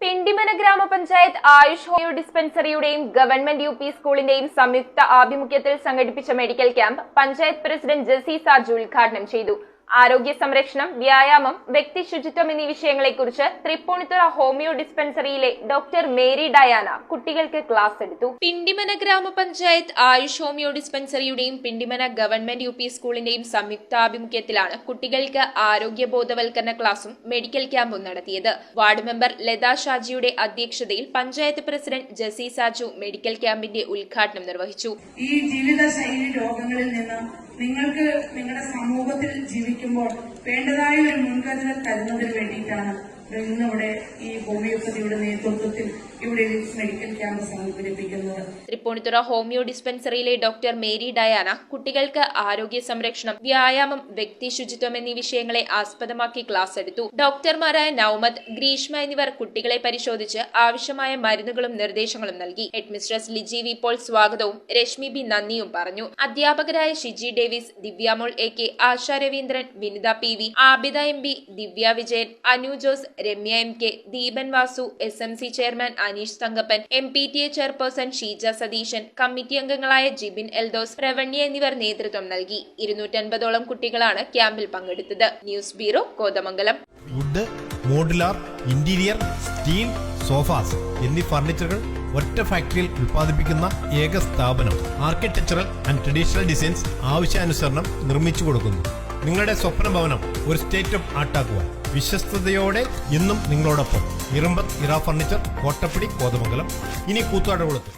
പിണ്ടിമന ഗ്രാമപഞ്ചായത്ത് ആയുഷ് ഹോമിയോ ഡിസ്പെൻസറിയുടെയും government UP സ്കൂളിന്റെയും സംയുക്ത ആഭിമുഖ്യത്തിൽ സംഘടിപ്പിച്ച medical camp panchayat president Jessy Saju ഉദ്ഘാടനം ചെയ്തു. ആരോഗ്യ സംരക്ഷണം, വ്യായാമം, വ്യക്തി ശുചിത്വം എന്നീ വിഷയങ്ങളെക്കുറിച്ച് തൃപ്പൂണിത്തുറ ഹോമിയോ ഡിസ്പെൻസറിയിലെ ഡോക്ടർ മേരി ഡയാന കുട്ടികൾക്ക് ക്ലാസ് എടുത്തു. പിണ്ടിമന ഗ്രാമപഞ്ചായത്ത് ആയുഷ് ഹോമിയോ ഡിസ്പെൻസറിയുടെയും പിണ്ടിമന ഗവൺമെന്റ് യുപി സ്കൂളിന്റെയും സംയുക്താഭിമുഖ്യത്തിലാണ് കുട്ടികൾക്ക് ആരോഗ്യ ബോധവൽക്കരണ ക്ലാസും മെഡിക്കൽ ക്യാമ്പും നടത്തിയത്. വാർഡ് മെമ്പർ ലതാ ഷാജിയുടെ അധ്യക്ഷതയിൽ പഞ്ചായത്ത് പ്രസിഡന്റ് ജെസി സാജു മെഡിക്കൽ ക്യാമ്പിന്റെ ഉദ്ഘാടനം നിർവഹിച്ചു. ഈ ജീവിതശൈലി രോഗങ്ങളിൽ നിന്ന് നിങ്ങൾക്ക് നിങ്ങളുടെ സമൂഹത്തിൽ ജീവിക്കുമ്പോൾ വേണ്ടതായ ഒരു മുൻകരുതൽ തരുന്നതിന് വേണ്ടിയിട്ടാണ് ഇന്നിവിടെ ഈ ഹോമിയോപ്പതിയുടെ നേതൃത്വത്തിൽ ഇവിടെ മെഡിക്കൽ ക്യാമ്പ് സംഘടിപ്പിക്കുന്നത്. തൃപ്പൂണിത്തുറ ഹോമിയോ ഡിസ്പെൻസറിയിലെ ഡോക്ടർ മേരി ഡയാന കുട്ടികൾക്ക് ആരോഗ്യ സംരക്ഷണം, വ്യായാമം, വ്യക്തി ശുചിത്വം എന്നീ വിഷയങ്ങളെ ആസ്പദമാക്കി ക്ലാസ് എടുത്തു. ഡോക്ടർമാരായ നൌമത്ത്, ഗ്രീഷ്മ എന്നിവർ കുട്ടികളെ പരിശോധിച്ച് ആവശ്യമായ മരുന്നുകളും നിർദ്ദേശങ്ങളും നൽകി. ഹെഡ്മിസ്ട്രസ് ലിജി വി പോൾ സ്വാഗതവും രശ്മി ബി നന്ദിയും പറഞ്ഞു. അധ്യാപകരായ Shiji Davis, Divyamol A K, Asha Raveendran, Vinitha P V, Abida M B, Divya Vijayan, Anu Jose, Ramya M K, Deepan Vasu, SMC chairman Aneesh Thankappan, MPTA chairperson Sheeja Satheesan, committee അംഗങ്ങളായ ജിബിൻ എൽദോസ്, പ്രവണ്യ എന്നിവർ നേതൃത്വം നൽകി. 250ഓളം കുട്ടികളാണ് ക്യാമ്പിൽ പങ്കെടുത്തത്. News bureau, Kothamangalam. Wood, modular, interior, steel, sofas എന്നീ ഫർണിച്ചറുകൾ ഒറ്റ ഫാക്ടറിയിൽ ഉൽപ്പാദിപ്പിക്കുന്ന ഏക സ്ഥാപനം. ആർക്കിടെക്ചറൽ ആൻഡ് ട്രഡീഷണൽ ഡിസൈൻസ് ആവശ്യാനുസരണം നിർമ്മിച്ചു കൊടുക്കുന്നു. നിങ്ങളുടെ സ്വപ്ന ഭവനം ഒരു സ്റ്റേറ്റ് ഓഫ് ആർട്ടാക്കുക. വിശ്വസ്തയോടെ എന്നും നിങ്ങളോടൊപ്പം. ഇറമ്പത്ത് ഇറ ഫർണിച്ചർ, കോട്ടപ്പടി, കോതമംഗലം. ഇനി കൂത്താട്ടുകുളത്ത്.